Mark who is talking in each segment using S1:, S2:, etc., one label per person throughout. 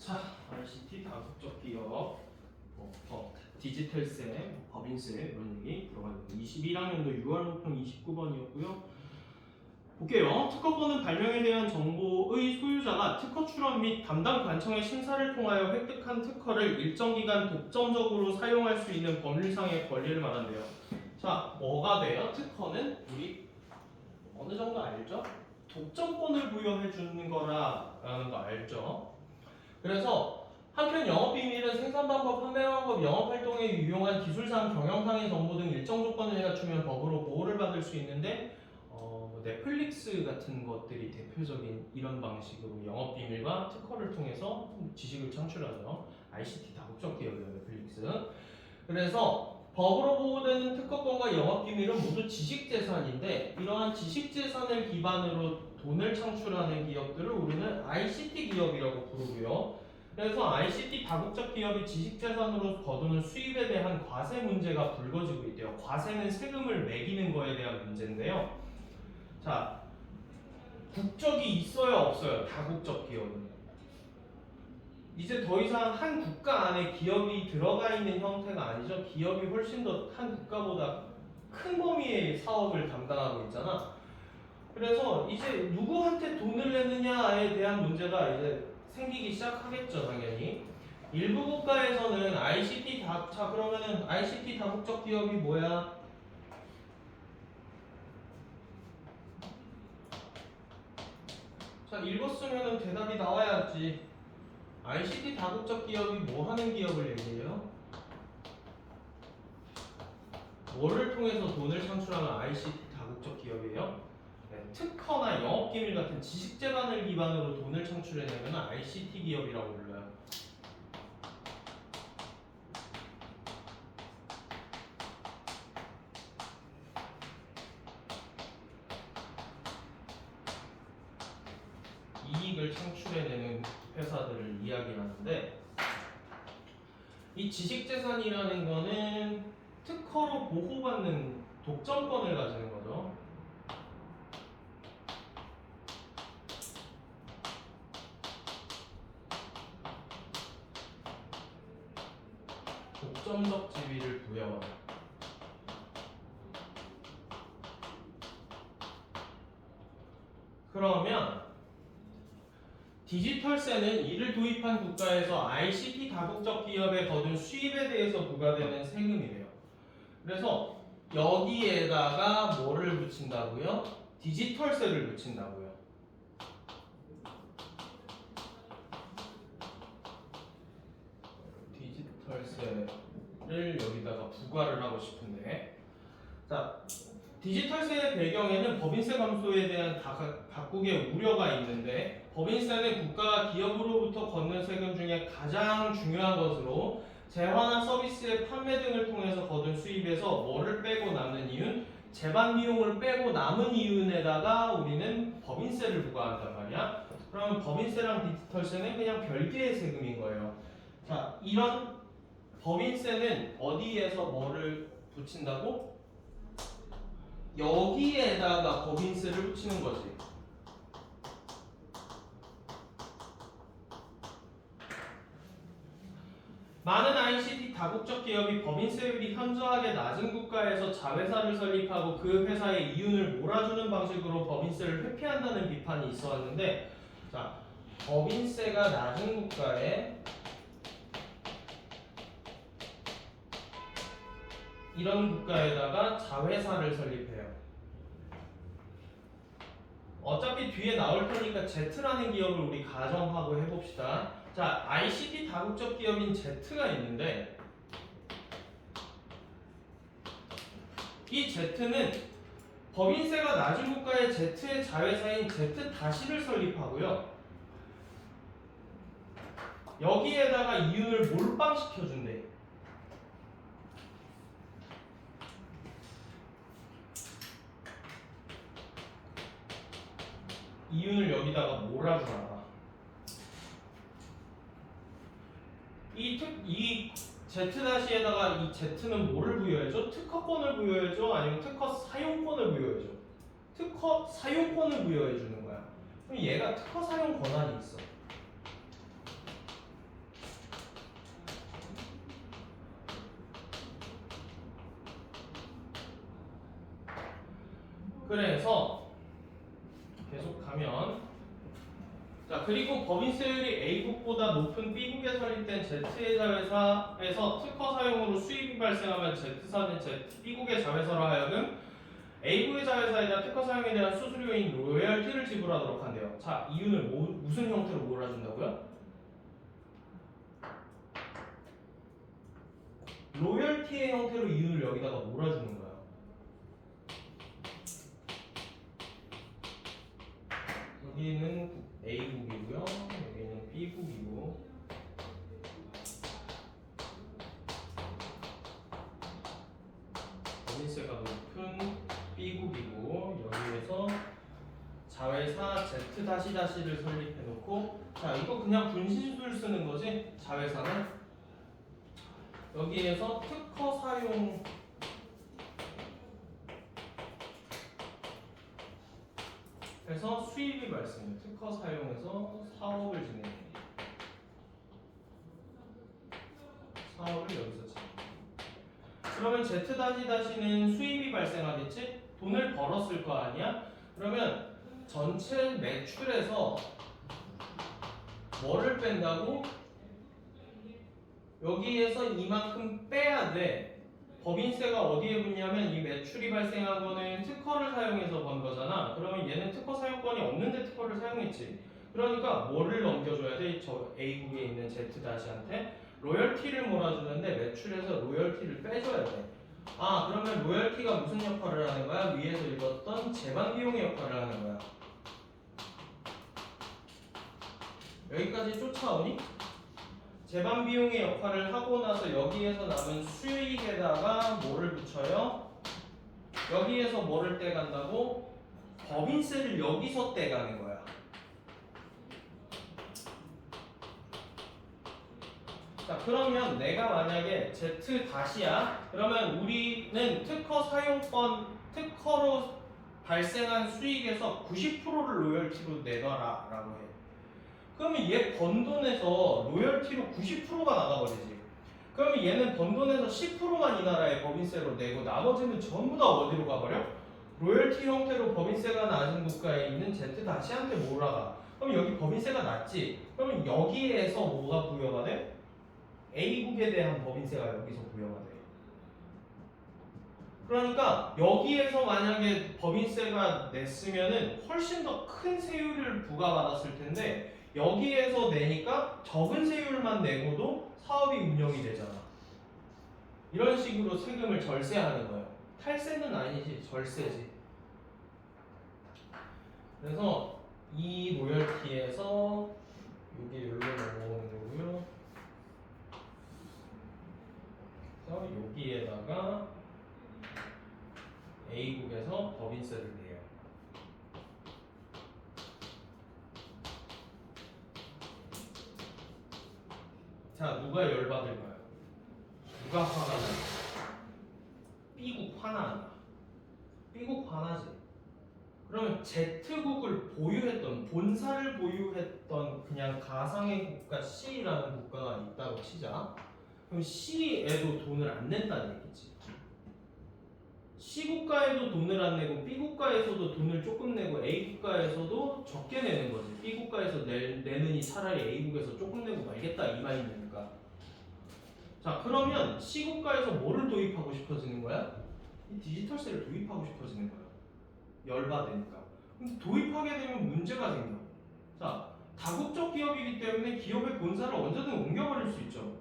S1: 자, ICT 다국적 기업, 디지털세, 법인세 이런 얘기 들어가는 21학년도 6월 목표 29번이었고요. 볼게요. 특허권은 발명에 대한 정보의 소유자가 특허 출원 및 담당 관청의 심사를 통하여 획득한 특허를 일정 기간 독점적으로 사용할 수 있는 법률상의 권리를 말한대요. 자, 뭐가 돼요? 특허는 우리 어느 정도 알죠? 독점권을 부여해 주는 거라는 거 알죠? 그래서 한편 영업비밀은 생산 방법, 판매 방법, 영업 활동에 유용한 기술상, 경영상의 정보 등 일정 조건을 갖추면 법으로 보호를 받을 수 있는데 넷플릭스 같은 것들이 대표적인 이런 방식으로 영업비밀과 특허를 통해서 지식을 창출하죠. ICT 다국적 기업이에요, 넷플릭스. 그래서 법으로 보호되는 특허권과 영업비밀은 모두 지식재산인데 이러한 지식재산을 기반으로 돈을 창출하는 기업들을 우리는 ICT 기업이라고 부르고요. 그래서 ICT 다국적 기업이 지식재산으로 거두는 수입에 대한 과세 문제가 불거지고 있대요. 과세는 세금을 매기는 거에 대한 문제인데요. 자, 국적이 있어요, 없어요? 다국적 기업은. 이제 더 이상 한 국가 안에 기업이 들어가 있는 형태가 아니죠. 기업이 훨씬 더 한 국가보다 큰 범위의 사업을 담당하고 있잖아. 그래서 이제 누구한테 돈을 내느냐에 대한 문제가 이제 생기기 시작하겠죠, 당연히. 일부 국가에서는 자, 그러면은 ICT 다국적 기업이 뭐야? 자, 읽었으면은 대답이 나와야지. ICT 다국적 기업이 뭐 하는 기업을 얘기해요? 뭐를 통해서 돈을 창출하는 ICT 다국적 기업이에요? 네, 특허나 영업기밀 같은 지식재산을 기반으로 돈을 창출해내면 ICT 기업이라고 불러요. 이익을 창출해내는 회사들을 이야기하는데 이 지식재산이라는 거는 특허로 보호받는 독점권을 가지는 거죠. 독점적 지위를 부여하는. 그러면 디지털세는 이를 도입한 국가에서 ICT 다국적 기업에 거둔 수입에 대해서 부과되는 세금이래요. 그래서 여기에다가 뭐를 붙인다고요? 디지털세를 붙인다고요. 디지털세를 여기다가 부과를 하고 싶은데, 자, 디지털세의 배경에는 법인세 감소에 대한 각국의 우려가 있는데, 법인세는 국가가 기업으로부터 걷는 세금 중에 가장 중요한 것으로 재화나 서비스의 판매 등을 통해서 거둔 수입에서 뭐를 빼고 남는 이윤? 재반 비용을 빼고 남은 이윤에다가 우리는 법인세를 부과한단 말이야. 그러면 법인세랑 디지털세는 그냥 별개의 세금인 거예요. 자, 이런 법인세는 어디에서 뭐를 붙인다고? 여기에다가 법인세를 붙이는 거지. 많은 ICT 다국적 기업이 법인세율이 현저하게 낮은 국가에서 자회사를 설립하고 그 회사의 이윤을 몰아주는 방식으로 법인세를 회피한다는 비판이 있어 왔는데, 자, 법인세가 낮은 국가에 이런 국가에다가 자회사를 설립해요. 어차피 뒤에 나올 테니까 Z라는 기업을 우리 가정하고 해봅시다. 자, ICT 다국적 기업인 Z가 있는데 이 Z는 법인세가 낮은 국가의 Z의 자회사인 Z-를 설립하고요. 여기에다가 이윤을 몰빵시켜준대. 이윤을 여기다가 몰아주라. 이 Z-에다가 이 Z는 뭐를 부여해줘? 특허권을 부여해줘? 아니면 특허 사용권을 부여해줘? 특허 사용권을 부여해주는 거야. 그럼 얘가 특허 사용 권한이 있어. 그래서 계속 가면 자 그리고 법인세율이 A국보다 높은 B국에 설립된 Z의 자회사에서 특허 사용으로 수입이 발생하면 Z사는 B국의 자회사로 하여금 A국의 자회사에다 특허 사용에 대한 수수료인 로열티를 지불하도록 한대요. 자 이유는 무슨 형태로 몰아준다고요? 로열티의 형태로 이윤을 여기다가 몰아주는 거야. 여기는 A국이고요. 여기는 B국이고. 법인세가 높은 B국이고 여기에서 자회사 Z-를 설립해놓고 자 이거 그냥 분신술 쓰는 거지. 자회사는 여기에서 특허 사용 해서 수입이 발생해요. 특허 사용해서 사업을 진행해요. 사업을 여기서 진행해요. 그러면 Z-는 수입이 발생하겠지? 돈을 벌었을 거 아니야? 그러면 전체 매출에서 뭐를 뺀다고? 여기에서 이만큼 빼야 돼. 법인세가 어디에 붙냐면 이 매출이 발생한 거는 특허를 사용해서 번 거잖아. 그러면 얘는 특허 사용권이 없는데 특허를 사용했지. 그러니까 뭐를 넘겨줘야 돼? 저 A국에 있는 Z-한테 로열티를 몰아주는데 매출에서 로열티를 빼줘야 돼. 아 그러면 로열티가 무슨 역할을 하는 거야? 위에서 읽었던 제반비용의 역할을 하는 거야. 여기까지 쫓아오니? 제반비용의 역할을 하고 나서 여기에서 남은 수익에다가 뭐를 붙여요? 여기에서 뭐를 떼간다고? 법인세를 여기서 떼가는 거야. 자 그러면 내가 만약에 Z-야 그러면 우리는 특허 사용권 특허로 발생한 수익에서 90%를 로열티로 내놔라 라고 해. 그러면 얘 번 돈에서 로열티로 90%가 나가버리지. 그러면 얘는 번 돈에서 10%만 이 나라에 법인세로 내고 나머지는 전부 다 어디로 가버려? 로열티 형태로 법인세가 낮은 국가에 있는 Z-한테 몰아가. 그럼 여기 법인세가 낮지? 그러면 여기에서 뭐가 부여가 돼? A국에 대한 법인세가 여기서 부여가 돼. 그러니까 여기에서 만약에 법인세가 냈으면은 훨씬 더 큰 세율을 부과받았을 텐데 여기에서 내니까 적은 세율만 내고도 사업이 운영이 되잖아. 이런 식으로 세금을 절세하는 거예요. 탈세는 아니지, 절세지. 그래서 이 로열티에서 이게 여기로 넘어오는 거고요. 그래서 여기에다가 A국에서 법인세를 내요. 자, 누가 열받을까요? 누가 화가 나요? B국 화나 안 나? B국 화나지. 그러면 Z국을 보유했던 본사를 보유했던 그냥 가상의 국가 C라는 국가가 있다고 치자. 그럼 C에도 돈을 안 낸다는 얘기지. C국가에도 돈을 안 내고 B국가에서도 돈을 조금 내고 A국가에서도 적게 내는 거지. B국가에서 내느니 차라리 A국에서 조금 내고 말겠다 이 말이니까. 자 그러면 C국가에서 뭐를 도입하고 싶어지는 거야? 이 디지털세를 도입하고 싶어지는 거야. 열받으니까. 근데 도입하게 되면 문제가 생겨. 자 다국적 기업이기 때문에 기업의 본사를 언제든 옮겨버릴 수 있죠.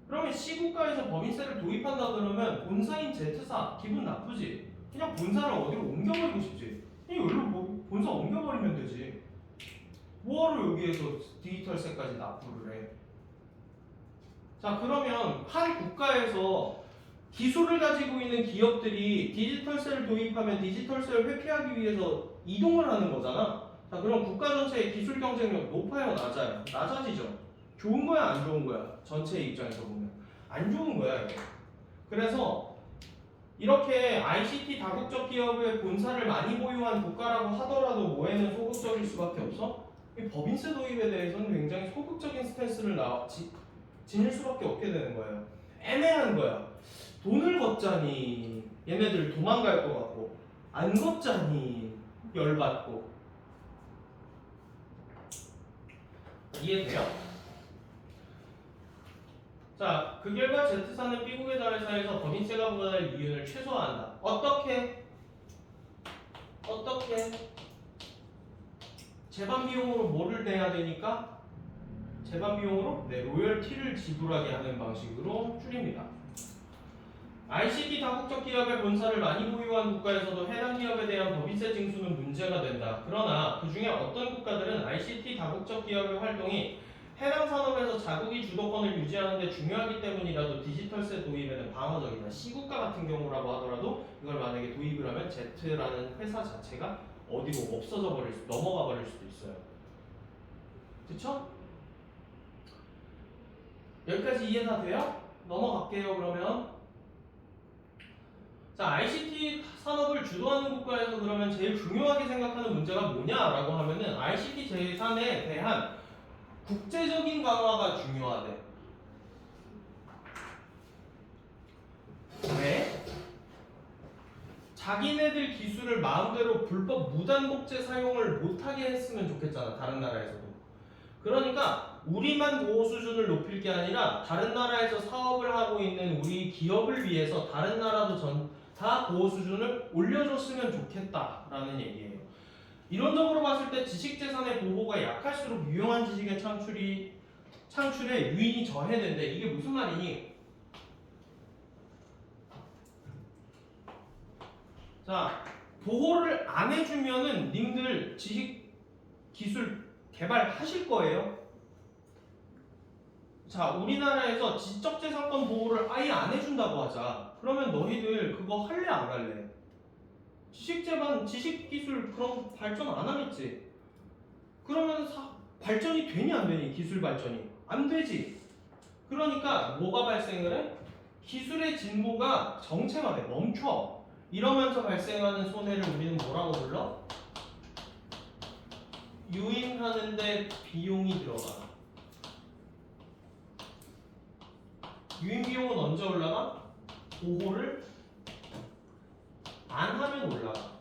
S1: 그러면 C국가에서 법인세를 도입한다 그러면 본사인 Z사 기분 나쁘지? 그냥 본사를 어디로 옮겨버리고 싶지? 그냥 여기로 본사 옮겨버리면 되지. 뭐하러 여기에서 디지털세까지 납부를 해? 자 그러면 한 국가에서 기술을 가지고 있는 기업들이 디지털세를 도입하면 디지털세를 회피하기 위해서 이동을 하는 거잖아. 자 그럼 국가 전체의 기술 경쟁력 높아요 낮아요? 낮아지죠. 좋은 거야 안 좋은 거야? 전체의 입장에서 보면 안 좋은 거야 이거. 그래서 이렇게 ICT 다국적 기업의 본사를 많이 보유한 국가라고 하더라도 뭐에는 소극적일 수밖에 없어? 이 법인세 도입에 대해서는 굉장히 소극적인 스탠스를 지닐 수밖에 없게 되는 거예요. 애매한 거야. 돈을 걷자니 얘네들 도망갈 것 같고 안 걷자니 열받고. 이해돼요? 자, 극열과 Z사는 B국의 자를 사이에서 법인세가 부과될 이윤을 최소화한다. 어떻게? 재반 비용으로 뭐를 내야 되니까? 재반 비용으로 로열티를 지불하게 하는 방식으로 줄입니다. ICT 다국적 기업의 본사를 많이 보유한 국가에서도 해당 기업에 대한 법인세 징수는 문제가 된다. 그러나 그 중에 어떤 국가들은 ICT 다국적 기업의 활동이 해당 산업에서 자국이 주도권을 유지하는 데 중요하기 때문이라도 디지털세 도입에는 방어적이다. C국가 같은 경우라고 하더라도 이걸 만약에 도입을 하면 Z라는 회사 자체가 어디로 없어져 버릴 수, 넘어가 버릴 수도 있어요. 그쵸? 여기까지 이해 다 돼요? 넘어갈게요. 그러면 자, ICT 산업을 주도하는 국가에서 그러면 제일 중요하게 생각하는 문제가 뭐냐라고 하면은 ICT 재산에 대한 국제적인 강화가 중요하대. 왜? 자기네들 기술을 마음대로 불법 무단복제 사용을 못하게 했으면 좋겠잖아. 다른 나라에서도. 그러니까 우리만 보호 수준을 높일 게 아니라 다른 나라에서 사업을 하고 있는 우리 기업을 위해서 다른 나라도 다 보호 수준을 올려줬으면 좋겠다라는 얘기예요. 이론적으로 봤을 때 지식재산의 보호가 약할수록 유용한 지식의 창출에 유인이 저해된대. 이게 무슨 말이니? 자, 보호를 안 해주면은 님들 지식 기술 개발하실 거예요. 자, 우리나라에서 지적재산권 보호를 아예 안 해준다고 하자. 그러면 너희들 그거 할래 안 할래? 지식기술 그런 발전 안 하겠지. 그러면 발전이 되니 안 되니? 기술 발전이 안 되지. 그러니까 뭐가 발생을 해? 기술의 진보가 정체화돼, 멈춰. 이러면서 발생하는 손해를 우리는 뭐라고 불러? 유인하는데 비용이 들어가. 유인 비용은 언제 올라가? 보호를 안 하면 올라가.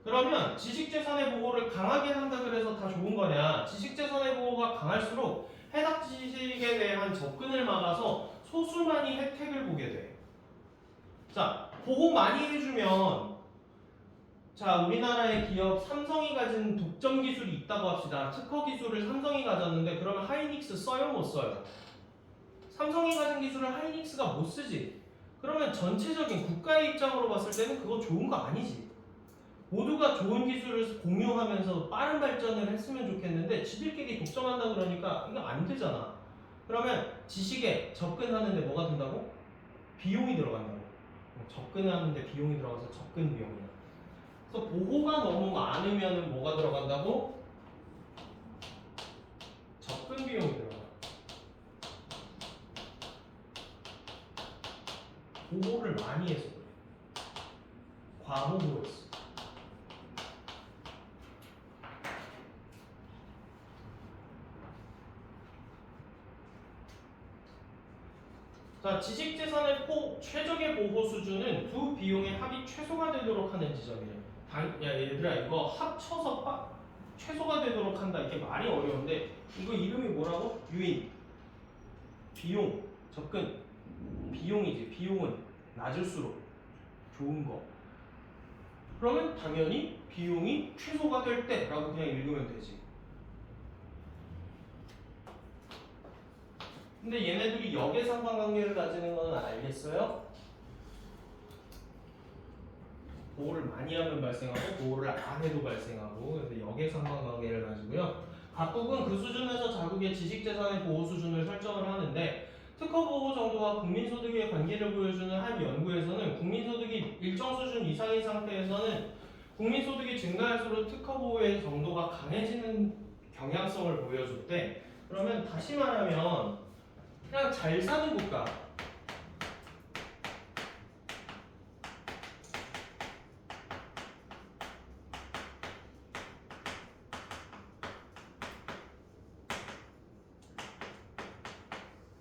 S1: 그러면 지식재산의 보호를 강하게 한다 그래서 다 좋은 거냐? 지식재산의 보호가 강할수록 해당 지식에 대한 접근을 막아서 소수만이 혜택을 보게 돼. 자, 보호 많이 해주면, 자, 우리나라의 기업 삼성이 가진 독점 기술이 있다고 합시다. 특허 기술을 삼성이 가졌는데 그러면 하이닉스 써요 못 써요? 삼성이 가진 기술을 하이닉스가 못 쓰지. 그러면 전체적인 국가의 입장으로 봤을 때는 그거 좋은 거 아니지. 모두가 좋은 기술을 공유하면서 빠른 발전을 했으면 좋겠는데 지들끼리 독점한다 그러니까 이거 안 되잖아. 그러면 지식에 접근하는데 뭐가 든다고? 비용이 들어간다고. 접근하는데 비용이 들어가서 접근 비용이야. 그래서 보호가 너무 많으면 뭐가 들어간다고? 접근 비용이 들어가. 보호를 많이 해서 그래. 과보호했어. 자, 지식재산의 최적의 보호 수준은 두 비용의 합이 최소가 되도록 하는 지점이에요. 야 얘들아 이거 합쳐서 최소가 되도록 한다. 이게 말이 어려운데 이거 이름이 뭐라고? 유인, 비용, 접근. 비용이지. 비용은 낮을수록 좋은 거. 그러면 당연히 비용이 최소가 될 때라고 그냥 읽으면 되지. 근데 얘네들이 역의상관관계를 가지는 건 알겠어요? 보호를 많이 하면 발생하고 보호를 안 해도 발생하고. 그래서 역의상관관계를 가지고요. 각국은 그 수준에서 자국의 지식재산의 보호 수준을 설정을 하는데 특허 보호 정도와 국민소득의 관계를 보여주는 한 연구에서는 국민소득이 일정 수준 이상인 상태에서는 국민소득이 증가할수록 특허 보호의 정도가 강해지는 경향성을 보여줬대. 그러면 다시 말하면 그냥 잘 사는 국가,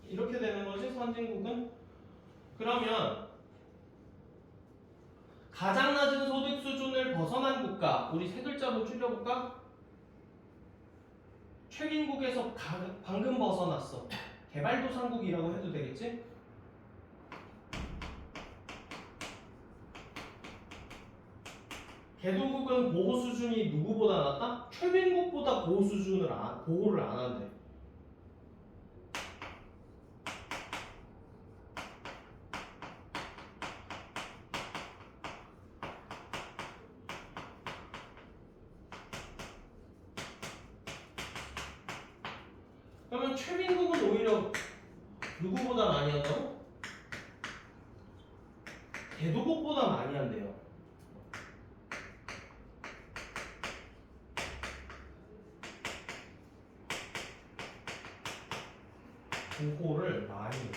S1: 이렇게 되는 거지 선진국은. 그러면 가장 낮은 소득 수준을 벗어난 국가, 우리 세 글자로 줄여볼까? 최빈국에서 방금 벗어났어. 개발도상국이라고 해도 되겠지? 개도국은 보호 수준이 누구보다 낮다? 최빈국보다 보호를 안 한대. 그러면 최빈국은 오히려 누구보다 많이 한다고? 개도국보다 많이 한대요. 보호를 많이 해.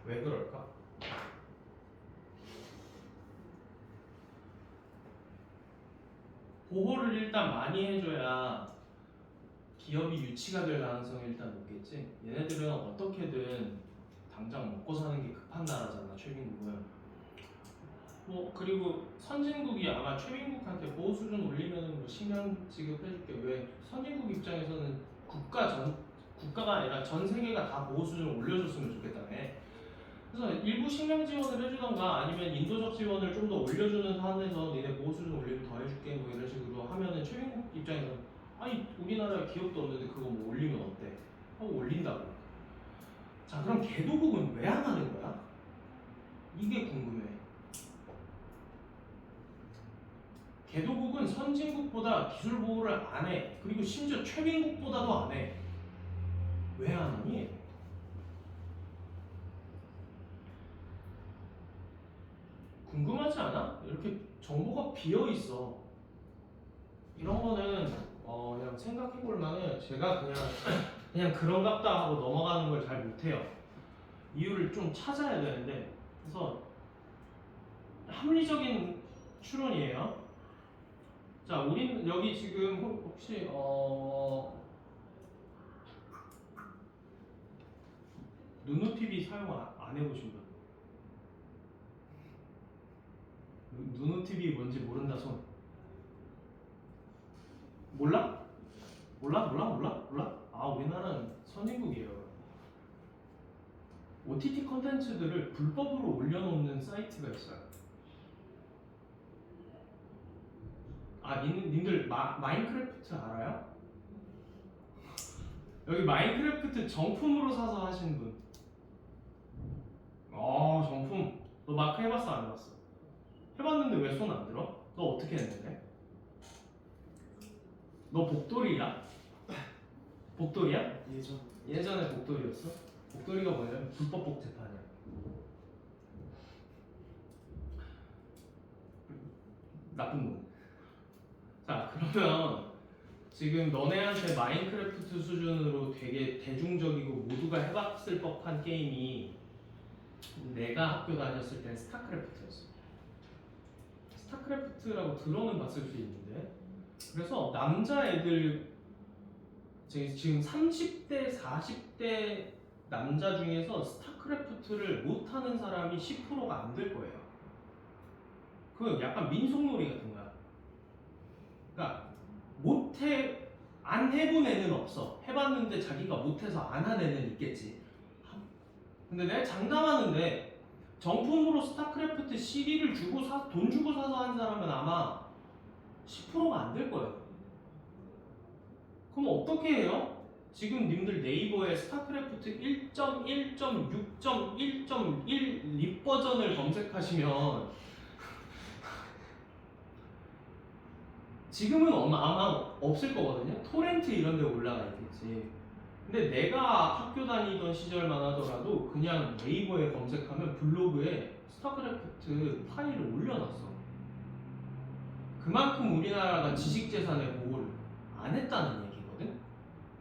S1: 왜 그럴까? 보호를 일단 많이 해줘야 기업이 유치가 될 가능성이 일단 높겠지. 얘네들은 어떻게든 당장 먹고 사는 게 급한 나라잖아, 최빈국은. 뭐 그리고 선진국이 아마 최빈국한테 보호 수준 올리면 뭐 식량 지급해줄게. 왜? 선진국 입장에서는 국가가 아니라 전 세계가 다 보호 수준을 올려줬으면 좋겠다며. 그래서 일부 식량 지원을 해주던가 아니면 인도적 지원을 좀 더 올려주는 선에서 니네 보호 수준 올리면 더 해줄게 뭐 이런 식으로 하면은 최빈국 입장에서 아니 우리나라에 기업도 없는데 그거 뭐 올리면 어때? 하고 올린다고. 자 그럼 개도국은 왜 안 하는 거야? 이게 궁금해. 개도국은 선진국보다 기술 보호를 안 해. 그리고 심지어 최빈국보다도 안 해. 왜 안 하니? 궁금하지 않아? 이렇게 정보가 비어 있어. 이런 거는 그냥 생각해 볼 만해. 제가 그냥 그런갑다 하고 넘어가는 걸 잘 못해요. 이유를 좀 찾아야 되는데. 그래서 합리적인 추론이에요. 자, 우린 여기 지금 혹시 누누TV 사용 안 해보신 분? 누누TV 뭔지 모른다 손. 몰라? 몰라? 아, 우리나라는 선진국이에요. OTT 컨텐츠들을 불법으로 올려놓는 사이트가 있어요. 아, 님들 마인크래프트 알아요? 여기 마인크래프트 정품으로 사서 하시는 분. 정품. 너 마크 해봤어 안 해봤어? 해봤는데 왜 손 안 들어? 너 어떻게 했는데? 너 복돌이야? 복돌이야? 예전에 복돌이었어? 복돌이가 뭐냐면 불법 복제판이야. 나쁜 놈. 자 그러면 지금 너네한테 마인크래프트 수준으로 되게 대중적이고 모두가 해봤을 법한 게임이 내가 학교 다녔을 땐 스타크래프트였어. 스타크래프트라고 들어는 봤을 수 있는데 그래서 남자애들 지금 30대 40대 남자 중에서 스타크래프트를 못하는 사람이 10%가 안 될 거예요. 그 약간 민속놀이 같은 거야. 그러니까 안 해본 애는 없어. 해봤는데 자기가 못해서 안 한 애는 있겠지. 근데 내가 장담하는데 정품으로 스타크래프트 CD를 돈 주고 사서 한 사람은 아마 10%가 안 될 거예요. 그럼 어떻게 해요? 지금 님들 네이버에 스타크래프트 1.1.6.1.1 립 버전을 검색하시면 지금은 아마 없을 거거든요. 토렌트 이런 데 올라가 있겠지. 근데 내가 학교 다니던 시절만 하더라도 그냥 네이버에 검색하면 블로그에 스타크래프트 파일을 올려놨어. 그만큼 우리나라가 지식재산의 보호를 안 했다는 얘기거든.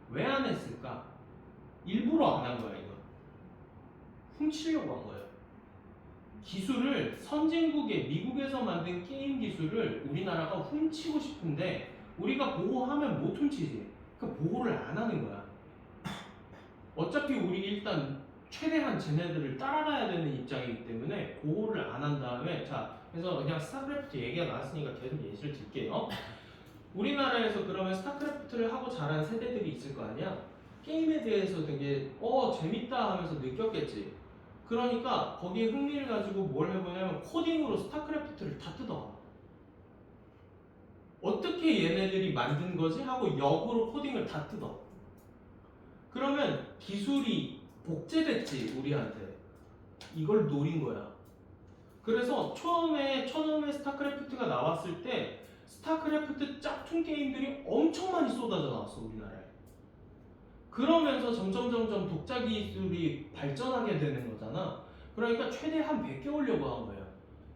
S1: 왜 안 했을까? 일부러 안 한 거야 이거. 훔치려고 한 거예요. 기술을 선진국의 미국에서 만든 게임 기술을 우리나라가 훔치고 싶은데 우리가 보호하면 못 훔치지. 그 보호를 안 하는 거야. 어차피 우리 일단 최대한 쟤네들을 따라가야 되는 입장이기 때문에 보호를 안 한 다음에 자 그래서 그냥 스타크래프트 얘기가 나왔으니까 계속 예시를 들게요. 우리나라에서 그러면 스타크래프트를 하고 자란 세대들이 있을 거 아니야? 게임에 대해서 되게 재밌다 하면서 느꼈겠지. 그러니까 거기에 흥미를 가지고 뭘 해보냐면 코딩으로 스타크래프트를 다 뜯어가. 어떻게 얘네들이 만든 거지? 하고 역으로 코딩을 다 뜯어. 그러면 기술이 복제됐지 우리한테. 이걸 노린 거야. 그래서 처음에 스타크래프트가 나왔을 때 스타크래프트 짝퉁 게임들이 엄청 많이 쏟아져 나왔어 우리나라에. 그러면서 점점 독자 기술이 발전하게 되는 거잖아. 그러니까 최대한 베껴오려고 한 거예요.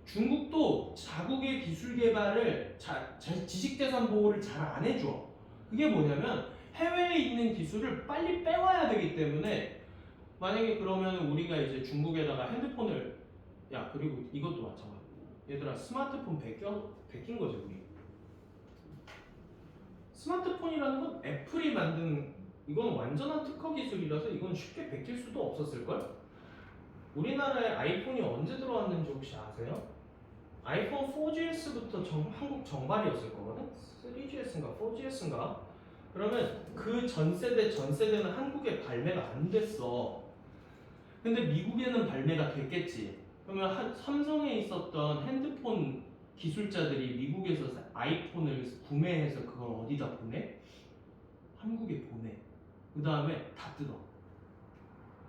S1: 중국도 자국의 기술 개발을 지식재산 보호를 잘 안 해줘. 그게 뭐냐면 해외에 있는 기술을 빨리 빼와야 되기 때문에 만약에 그러면 우리가 이제 중국에다가 핸드폰을 그리고 이것도 마찬가지. 얘들아 스마트폰 베낀 거지 우리. 스마트폰이라는 건 애플이 만든 이건 완전한 특허 기술이라서 이건 쉽게 베낄 수도 없었을걸? 우리나라에 아이폰이 언제 들어왔는지 혹시 아세요? 아이폰 4GS부터 한국 정발이었을 거거든? 3GS인가 4GS인가? 그러면 그 전세대는 한국에 발매가 안 됐어. 근데 미국에는 발매가 됐겠지. 그러면 삼성에 있었던 핸드폰 기술자들이 미국에서 아이폰을 구매해서 그걸 어디다 보내? 한국에 보내. 그 다음에 다 뜯어.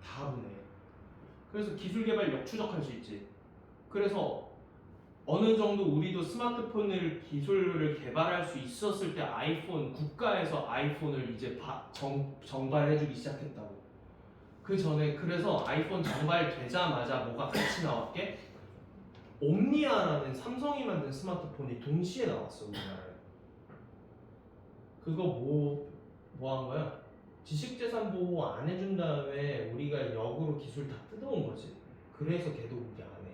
S1: 다 보내. 그래서 기술 개발 역추적할 수 있지. 그래서 어느 정도 우리도 스마트폰을 기술을 개발할 수 있었을 때 국가에서 아이폰을 이제 정발해주기 시작했다고. 그 전에 그래서 아이폰 정발되자마자 뭐가 같이 나왔게? 옴니아라는 삼성이 만든 스마트폰이 동시에 나왔어 우리나라에. 그거 뭐 한 거야? 지식재산 보호 안 해준 다음에 우리가 역으로 기술 다 뜯어온 거지. 그래서 걔도 우리 안 해.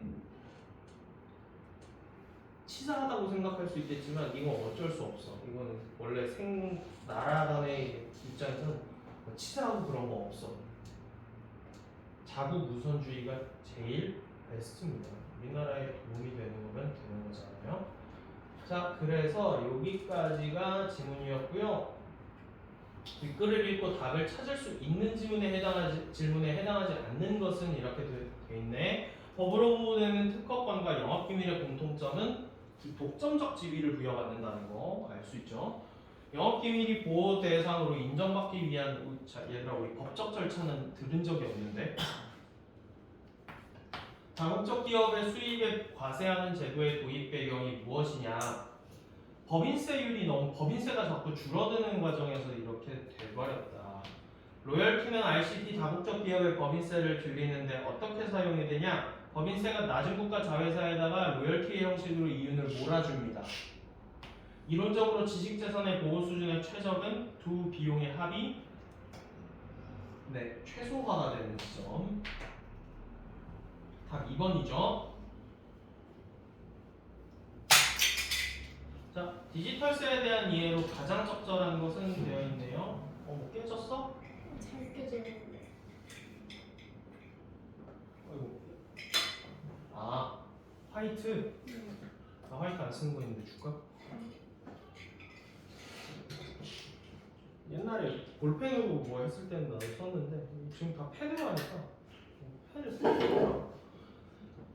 S1: 치사하다고 생각할 수 있겠지만 이건 어쩔 수 없어. 이거는 원래 나라 간의 입장에서는 치사하고 그런 거 없어. 자국 우선주의가 제일 베스트입니다. 우리나라에 도움이 되는 거면 되는 거잖아요. 자, 그래서 여기까지가 지문이었고요. 댓글을 읽고 답을 찾을 수 있는 질문에 해당하지 않는 것은 이렇게 돼 있네. 법으로 보호되는 특허권과 영업기밀의 공통점은 독점적 지위를 부여받는다는 거 알 수 있죠. 영업기밀이 보호 대상으로 인정받기 위한 얘들아 우리 법적 절차는 들은 적이 없는데 다국적 기업의 수입에 과세하는 제도의 도입 배경이 무엇이냐? 법인세가 자꾸 줄어드는 과정에서 이렇게 돼버렸다. 로열티는 ICT 다국적 기업의 법인세를 줄이는데 어떻게 사용이 되냐? 법인세가 낮은 국가 자회사에다가 로열티 형식으로 이윤을 몰아줍니다. 이론적으로 지식재산의 보호 수준의 최적은 두 비용의 합이 최소화가 되는 지점. 답 2번이죠. 자, 디지털세에 대한 이해로 가장 적절한 것은 되어 있네요. 뭐 깨졌어?
S2: 잘 깨졌는데.
S1: 아이고. 화이트. 나 화이트 안 쓰는 거 있는데 줄까? 옛날에 볼펜으로 뭐 했을 때는 나도 썼는데 지금 다 펜으로 하니까 펜을 쓰는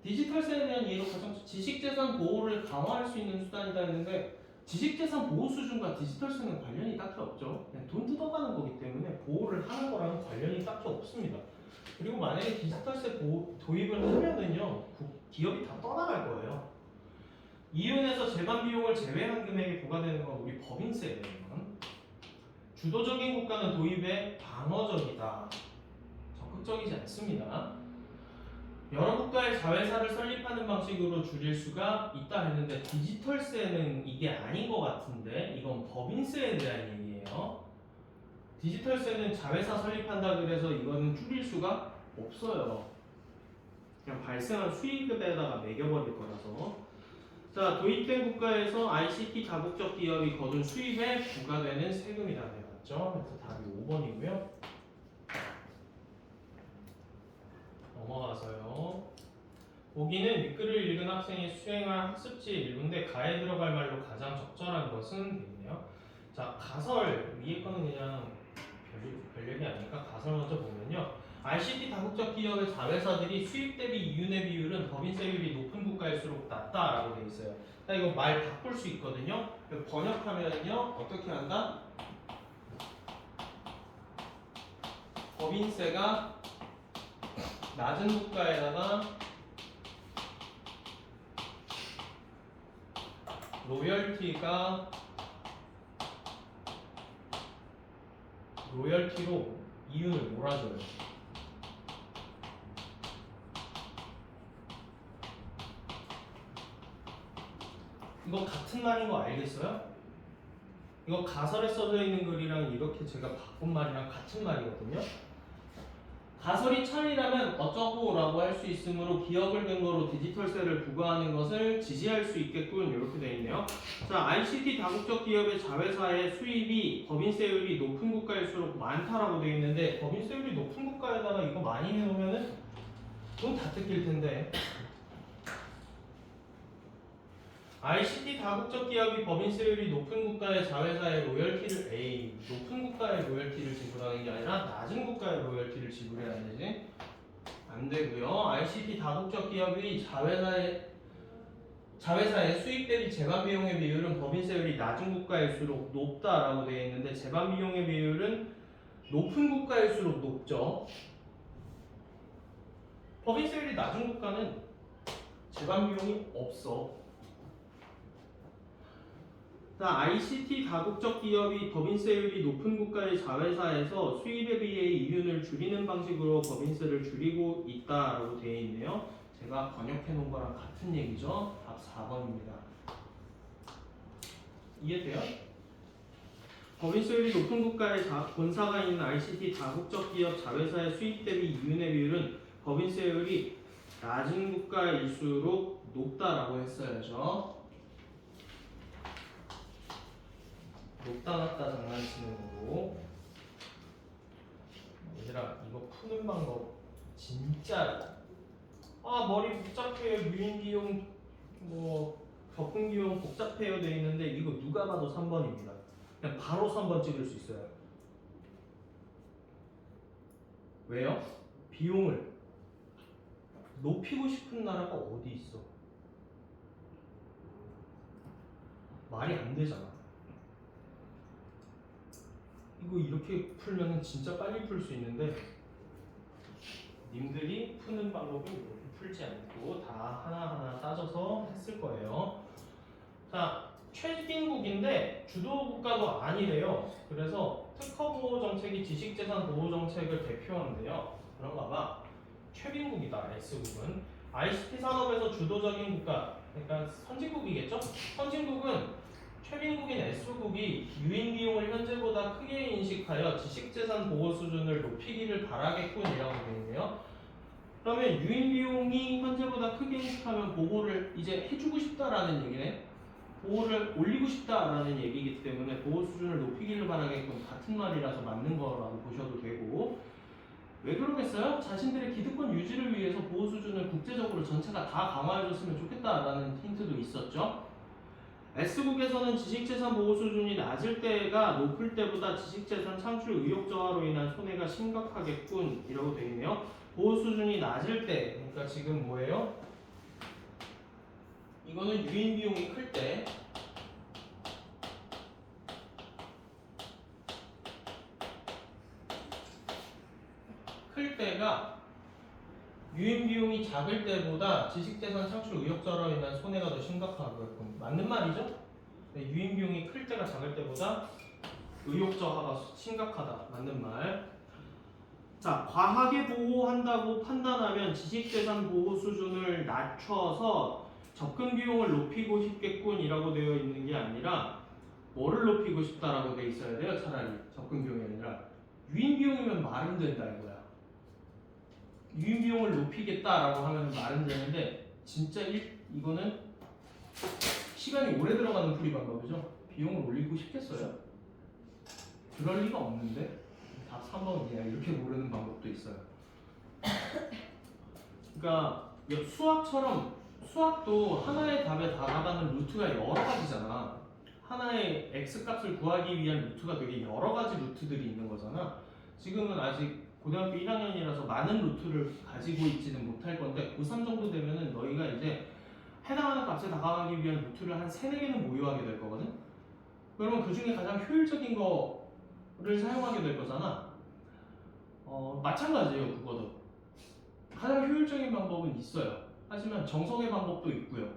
S1: 디지털세에 대한 이해로 가장 지식재산 보호를 강화할 수 있는 수단이다 했는데 지식재산 보호 수준과 디지털세는 관련이 딱히 없죠. 그냥 돈 뜯어가는 거기 때문에 보호를 하는 거랑 관련이 딱히 없습니다. 그리고 만약에 디지털세 도입을 하면은요 기업이 다 떠나갈 거예요. 이윤에서 재반 비용을 제외한 금액이 부과되는 건 우리 법인세예요. 주도적인 국가는 도입에 방어적이다. 적극적이지 않습니다. 여러 국가의 자회사를 설립하는 방식으로 줄일 수가 있다 했는데 디지털세는 이게 아닌 것 같은데 이건 법인세에 대한 얘기예요. 디지털세는 자회사 설립한다 그래서 이거는 줄일 수가 없어요. 그냥 발생한 수익에다가 매겨버릴 거라서. 자, 도입된 국가에서 ICT 다국적 기업이 거둔 수입에 부과되는 세금이다 해봤죠. 그래서 답이 5번이고요. 넘어가서요. 보기 보기는 밑글을 읽은 학생이 수행할 학습지 일부인데 가에 들어갈 말로 가장 적절한 것은 되겠네요. 자, 가설 위에 거는 그냥 별 얘기 아니니까 가설 먼저 보면요. ICT 다국적 기업의 자회사들이 수입 대비 이윤의 비율은 법인세율이 높은 국가일수록 낮다라고 돼 있어요. 자, 이거 말 바꿀 수 있거든요. 번역하면요 어떻게 한다? 법인세가 낮은 국가에다가 로열티로 이윤을 몰아줘요. 이거 같은 말인 거 알겠어요? 이거 가설에 써져 있는 글이랑 이렇게 제가 바꾼 말이랑 같은 말이거든요. 가설이 참이라면 어쩌고 라고 할 수 있으므로 기업을 근거로 디지털세를 부과하는 것을 지지할 수 있겠군 이렇게 되어 있네요. 자, ICT 다국적 기업의 자회사의 수입이 법인세율이 높은 국가일수록 많다라고 되어 있는데 법인세율이 높은 국가에다가 이거 많이 해놓으면은 돈 다 뜯길 텐데. ICT 다국적 기업이 법인세율이 높은 국가의 자회사의 로열티를 높은 국가의 로열티를 지불하는 게 아니라 낮은 국가의 로열티를 지불해야 되지? 안 되고요. ICT 다국적 기업이 자회사의 수입 대비 재반 비용의 비율은 법인세율이 낮은 국가일수록 높다라고 되어 있는데 재반 비용의 비율은 높은 국가일수록 높죠. 법인세율이 낮은 국가는 재반 비용이 없어. 자, ICT 다국적 기업이 법인세율이 높은 국가의 자회사에서 수입에 비해 이윤을 줄이는 방식으로 법인세를 줄이고 있다라고 되어 있네요. 제가 번역해 놓은 거랑 같은 얘기죠. 답 4번입니다. 이해돼요? 법인세율이 높은 국가의 본사가 있는 ICT 다국적 기업 자회사의 수입 대비 이윤의 비율은 법인세율이 낮은 국가일수록 높다라고 했어야죠. 높다 낮다 장난치는 거고. 얘들아 이거 푸는 방법 진짜 머리 복잡해요. 유인비용 뭐 접근비용 복잡해요 돼 있는데 이거 누가 봐도 3번입니다. 그냥 바로 3번 찍을 수 있어요. 왜요? 비용을 높이고 싶은 나라가 어디 있어? 말이 안 되잖아. 이거 이렇게 풀면은 진짜 빨리 풀 수 있는데 님들이 푸는 방법이 이렇게 풀지 않고 다 하나하나 따져서 했을 거예요. 자, 최빈국인데 주도 국가도 아니래요. 그래서 특허보호 정책이 지식재산 보호 정책을 대표하는데요. 그런가 봐. 최빈국이다. S국은 ICT 산업에서 주도적인 국가, 그러니까 선진국이겠죠? 선진국은 최빈국인 S국이 유인 비용을 현재보다 크게 인식하여 지식재산 보호 수준을 높이기를 바라겠군이라고 되어 있네요. 그러면 유인 비용이 현재보다 크게 인식하면 보호를 이제 해주고 싶다라는 얘기네. 보호를 올리고 싶다라는 얘기이기 때문에 보호 수준을 높이기를 바라겠군 같은 말이라서 맞는 거라고 보셔도 되고. 왜 그러겠어요? 자신들의 기득권 유지를 위해서 보호 수준을 국제적으로 전체가 다 강화해줬으면 좋겠다라는 힌트도 있었죠. S국에서는 지식재산 보호 수준이 낮을 때가 높을 때보다 지식재산 창출 의욕 저하로 인한 손해가 심각하겠군 이라고 되어 있네요. 보호 수준이 낮을 때, 그러니까 지금 뭐예요? 이거는 유인 비용이 클 때, 클 때가 유인 비용이 작을 때보다 지식재산 창출 의욕 저하로 인한 손해가 더 심각하겠군. 맞는 말이죠? 유인 비용이 클 때가 작을 때보다 의욕 저하가 심각하다. 맞는 말. 자, 과하게 보호한다고 판단하면 지식재산 보호 수준을 낮춰서 접근 비용을 높이고 싶겠군이라고 되어 있는 게 아니라 뭐를 높이고 싶다라고 되어 있어야 돼요. 차라리 접근 비용이 아니라 유인 비용이면 말은 된다 이거야. 유인 비용을 높이겠다라고 하면 말은 되는데 진짜 이거는 시간이 오래 들어가는 풀이 방법이죠. 비용을 올리고 싶겠어요? 그럴 리가 없는데. 답 3번이야. 이렇게 모르는 방법도 있어요. 그러니까 수학처럼 수학도 하나의 답에 다가가는 루트가 여러 가지잖아. 하나의 x 값을 구하기 위한 루트가 되게 여러 가지 루트들이 있는 거잖아. 지금은 아직 고등학교 1학년이라서 많은 루트를 가지고 있지는 못할 건데 고3 정도 되면은 너희가 이제 해당하는 값에 다가가기 위한 루트를 한 3, 4개는 모의하게 될 거거든. 그러면 그 중에 가장 효율적인 거를 사용하게 될 거잖아. 마찬가지예요. 그거도 가장 효율적인 방법은 있어요. 하지만 정석의 방법도 있고요.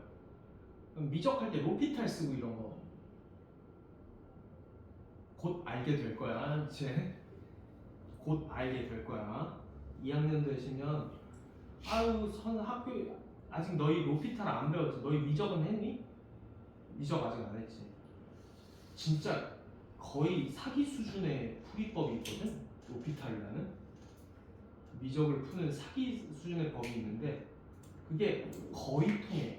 S1: 미적할 때 로피탈 쓰고 이런 거 곧 알게 될 거야. 이제 곧 알게 될 거야. 2학년 되시면 아유 학교 아직 너희 로피탈 안 배웠지? 너희 미적은 했니? 미적 아직 안 했지. 진짜 거의 사기 수준의 풀이법이 있거든. 로피탈이라는 미적을 푸는 사기 수준의 법이 있는데 그게 거의 통해.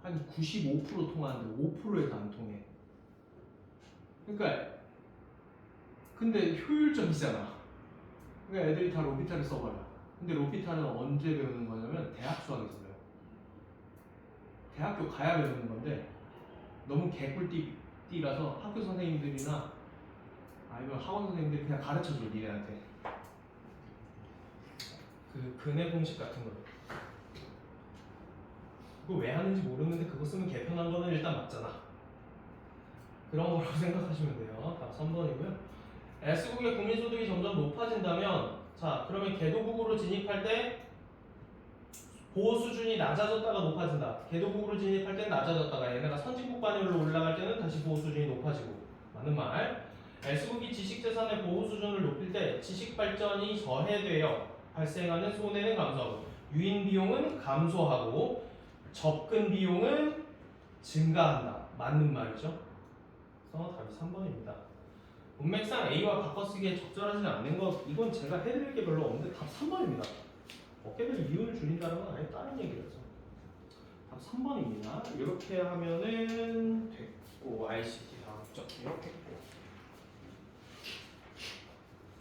S1: 한 95% 통하는데 5%에도 안 통해. 그러니까 근데 효율적이잖아. 그러니까 애들이 다 로피탈을 써버려. 근데 로피탈은 언제 배우는 거냐면 대학 수학에서 배워. 대학교 가야 배우는 건데 너무 개꿀띠라서 학교 선생님들이나 아니면 학원 선생님들이 그냥 가르쳐줘 니네한테. 그 근해 공식 같은 거. 그거 왜 하는지 모르는데 그거 쓰면 개편한 거는 일단 맞잖아. 그런 거라고 생각하시면 돼요. 다 3번이고요. S국의 국민소득이 점점 높아진다면 자 그러면 개도국으로 진입할 때 보호 수준이 낮아졌다가 높아진다. 개도국으로 진입할 때는 낮아졌다가 얘네가 선진국 반열로 올라갈 때는 다시 보호 수준이 높아지고 맞는 말. S국이 지식재산의 보호 수준을 높일 때 지식 발전이 저해되어 발생하는 손해는 감소하고 유인 비용은 감소하고 접근 비용은 증가한다. 맞는 말이죠. 그래서 답이 3번입니다. 문맥상 A와 바꿔쓰기에 적절하지 않는 것 이건 제가 해드릴 게 별로 없는데 답 3번입니다. 어깨들 이윤을 줄인다는 건 아예 다른 얘기라서 답 3번입니다. 이렇게 하면은 됐고 ICT 다음 점 이렇게 했고